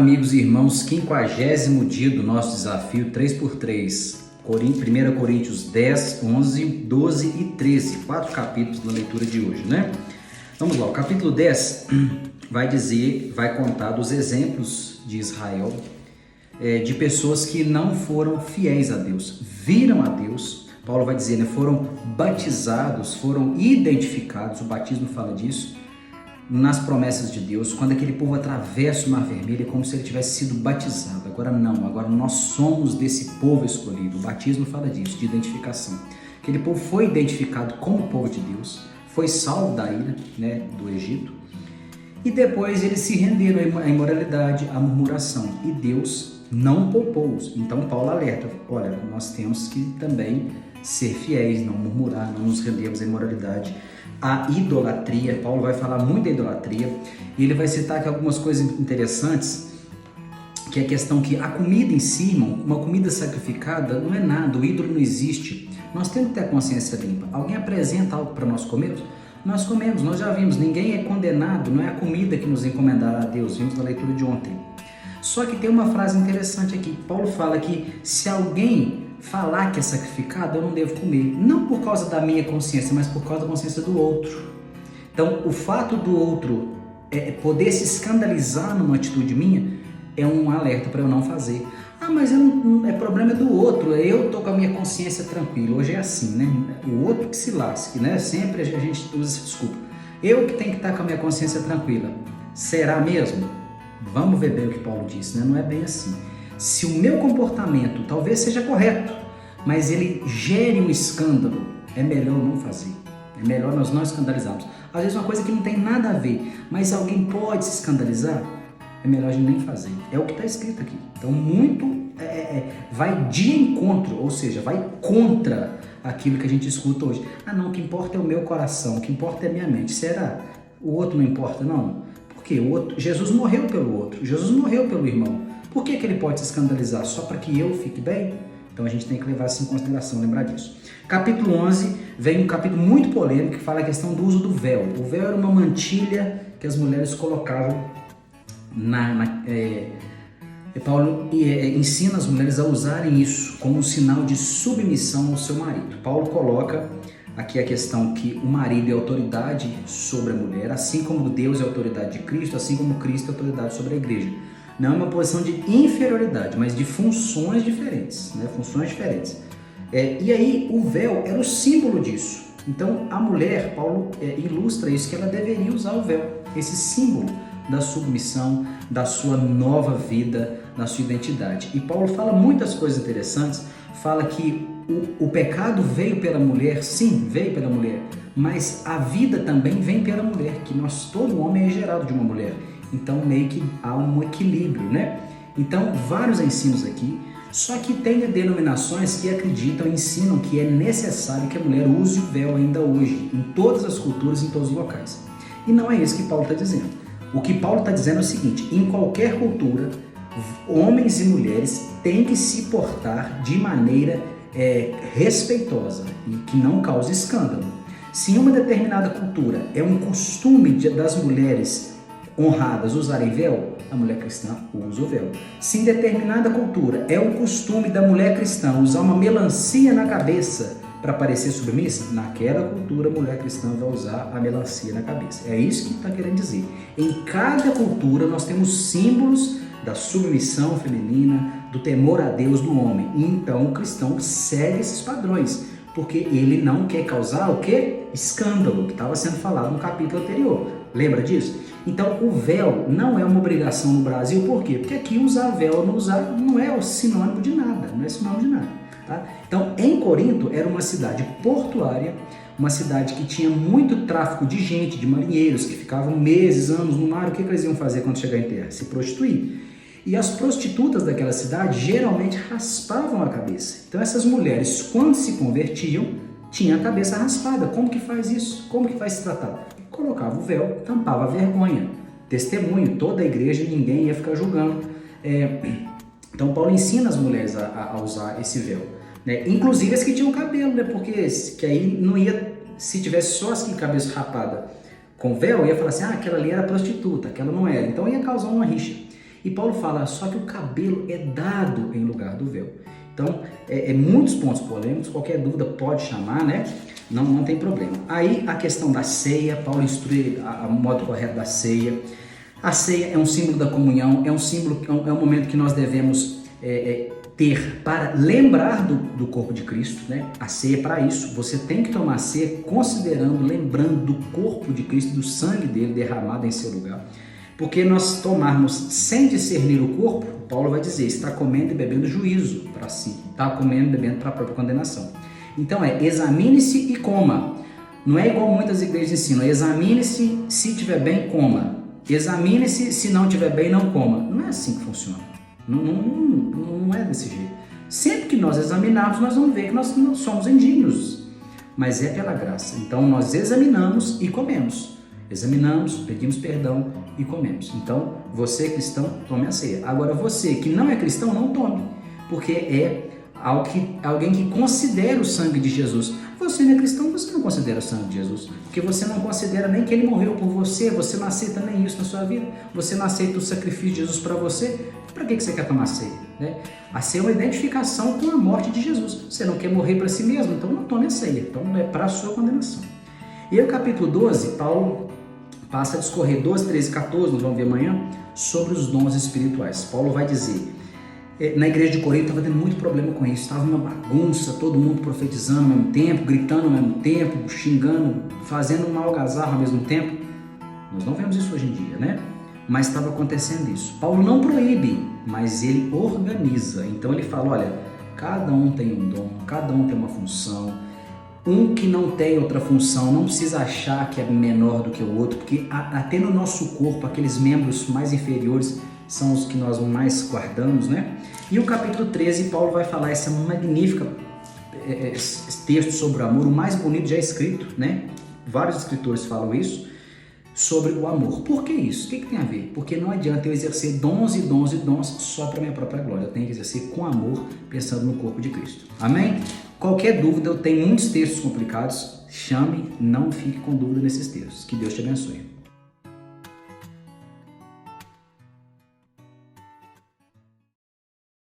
amigos e irmãos, 50º dia do nosso desafio 3x3, 1 Coríntios 10, 11, 12 e 13, 4 capítulos na leitura de hoje, né? Vamos lá, o capítulo 10 vai contar dos exemplos de Israel, de pessoas que não foram fiéis a Deus, viram a Deus. Paulo vai dizer, né, foram batizados, foram identificados, o batismo fala disso, nas promessas de Deus. Quando aquele povo atravessa o Mar Vermelho, é como se ele tivesse sido batizado. Agora não, agora nós somos desse povo escolhido. O batismo fala disso, de identificação. Aquele povo foi identificado como povo de Deus, foi salvo da ira, né, do Egito, e depois eles se renderam à imoralidade, à murmuração, e Deus não poupou-os. Então Paulo alerta, olha, nós temos que também ser fiéis, não murmurar, não nos rendermos à imoralidade, à idolatria. Paulo vai falar muito da idolatria, e ele vai citar aqui algumas coisas interessantes, que é a questão que a comida em si, irmão, uma comida sacrificada não é nada, o ídolo não existe. Nós temos que ter a consciência limpa. Alguém apresenta algo para nós comermos? Nós comemos, nós já vimos, ninguém é condenado, não é a comida que nos encomendará a Deus, vimos na leitura de ontem. Só que tem uma frase interessante aqui, Paulo fala que se alguém falar que é sacrificado, eu não devo comer, não por causa da minha consciência, mas por causa da consciência do outro. Então, o fato do outro poder se escandalizar numa atitude minha é um alerta para eu não fazer. Ah, mas é problema do outro, eu tô com a minha consciência tranquila. Hoje é assim, né? O outro que se lasque, né? Sempre a gente usa essa desculpa. Eu que tenho que estar com a minha consciência tranquila. Será mesmo? Vamos ver bem o que Paulo disse, né? Não é bem assim. Se o meu comportamento talvez seja correto, mas ele gere um escândalo, é melhor não fazer. É melhor nós não escandalizarmos. Às vezes uma coisa que não tem nada a ver, mas alguém pode se escandalizar, é melhor a gente nem fazer. É o que está escrito aqui. Então vai de encontro, ou seja, vai contra aquilo que a gente escuta hoje. Ah não, o que importa é o meu coração, o que importa é a minha mente. Será? O outro não importa não? Por quê? Jesus morreu pelo outro, Jesus morreu pelo irmão. Por que ele pode se escandalizar? Só para que eu fique bem? Então a gente tem que levar isso em consideração, lembrar disso. Capítulo 11 vem um capítulo muito polêmico que fala a questão do uso do véu. O véu era uma mantilha que as mulheres colocavam Paulo ensina as mulheres a usarem isso como um sinal de submissão ao seu marido. Paulo coloca aqui a questão que o marido é autoridade sobre a mulher, assim como Deus é autoridade de Cristo, assim como Cristo é autoridade sobre a igreja. Não é uma posição de inferioridade, mas de funções diferentes, né? Funções diferentes. E aí o véu era o símbolo disso. Então a mulher, Paulo ilustra isso, que ela deveria usar o véu, esse símbolo da submissão, da sua nova vida, da sua identidade. E Paulo fala muitas coisas interessantes, fala que o pecado veio pela mulher, sim, veio pela mulher, mas a vida também vem pela mulher, que todo homem é gerado de uma mulher. Então meio que há um equilíbrio, né? Então vários ensinos aqui, só que tem denominações que acreditam, ensinam que é necessário que a mulher use o véu ainda hoje, em todas as culturas, em todos os locais. E não é isso que Paulo está dizendo. O que Paulo está dizendo é o seguinte, em qualquer cultura, homens e mulheres têm que se portar de maneira respeitosa e que não cause escândalo. Se em uma determinada cultura é um costume das mulheres honradas usarem véu, a mulher cristã usa o véu. Se em determinada cultura é o costume da mulher cristã usar uma melancia na cabeça para parecer submissa, naquela cultura a mulher cristã vai usar a melancia na cabeça. É isso que está querendo dizer. Em cada cultura nós temos símbolos da submissão feminina, do temor a Deus do homem. E então o cristão segue esses padrões, porque ele não quer causar o quê? Escândalo, que estava sendo falado no capítulo anterior. Lembra disso? Então o véu não é uma obrigação no Brasil, por quê? Porque aqui usar véu ou não usar não é sinônimo de nada, não é sinônimo de nada. Tá? Então, em Corinto era uma cidade portuária, uma cidade que tinha muito tráfico de gente, de marinheiros, que ficavam meses, anos no mar. O que eles iam fazer quando chegar em terra? Se prostituir. E as prostitutas daquela cidade geralmente raspavam a cabeça. Então essas mulheres, quando se convertiam, tinham a cabeça raspada. Como que faz isso? Como que vai se tratar? Colocava o véu, tampava a vergonha. Testemunho, toda a igreja, ninguém ia ficar julgando. Então Paulo ensina as mulheres a usar esse véu, né? Inclusive as que tinham cabelo, né? Porque que aí não ia, se tivesse só as que cabeça rapada com véu, ia falar assim, aquela ali era prostituta, aquela não era. Então ia causar uma rixa. E Paulo fala, só que o cabelo é dado em lugar do véu. Então, muitos pontos polêmicos, qualquer dúvida pode chamar, né? Não tem problema. Aí, a questão da ceia, Paulo instrui o modo correto da ceia. A ceia é um símbolo da comunhão, é um momento que nós devemos ter para lembrar do corpo de Cristo, né? A ceia é para isso. Você tem que tomar a ceia considerando, lembrando do corpo de Cristo, do sangue dele derramado em seu lugar. Porque nós tomarmos sem discernir o corpo, Paulo vai dizer, está comendo e bebendo juízo para si, está comendo e bebendo para a própria condenação. Então examine-se e coma. Não é igual muitas igrejas ensinam, examine-se, se estiver bem, coma. Examine-se, se não estiver bem, não coma. Não é assim que funciona. Não é desse jeito. Sempre que nós examinarmos, nós vamos ver que nós não somos indignos. Mas é pela graça. Então nós examinamos e comemos. Examinamos, pedimos perdão e comemos. Então, você cristão, tome a ceia. Agora, você que não é cristão, não tome. Porque é alguém que considera o sangue de Jesus. Você não é cristão, você não considera o sangue de Jesus. Porque você não considera nem que ele morreu por você. Você não aceita nem isso na sua vida. Você não aceita o sacrifício de Jesus para você. Para que você quer tomar ceia? Né? A ceia é uma identificação com a morte de Jesus. Você não quer morrer para si mesmo, então não tome a ceia. Então é para a sua condenação. E aí, o capítulo 12, Paulo passa a discorrer 12, 13 e 14, nós vamos ver amanhã, sobre os dons espirituais. Paulo vai dizer, na igreja de Corinto estava tendo muito problema com isso, estava uma bagunça, todo mundo profetizando ao mesmo tempo, gritando ao mesmo tempo, xingando, fazendo uma algazarra ao mesmo tempo. Nós não vemos isso hoje em dia, né? Mas estava acontecendo isso. Paulo não proíbe, mas ele organiza. Então ele fala, olha, cada um tem um dom, cada um tem uma função. Um que não tem outra função não precisa achar que é menor do que o outro, porque até no nosso corpo, aqueles membros mais inferiores são os que nós mais guardamos, né? E o capítulo 13, Paulo vai falar essa magnífica texto sobre o amor, o mais bonito já escrito, né? Vários escritores falam isso, sobre o amor. Por que isso? O que tem a ver? Porque não adianta eu exercer dons e dons e dons só para minha própria glória. Eu tenho que exercer com amor, pensando no corpo de Cristo. Amém? Qualquer dúvida, eu tenho muitos textos complicados. Chame, não fique com dúvida nesses textos. Que Deus te abençoe.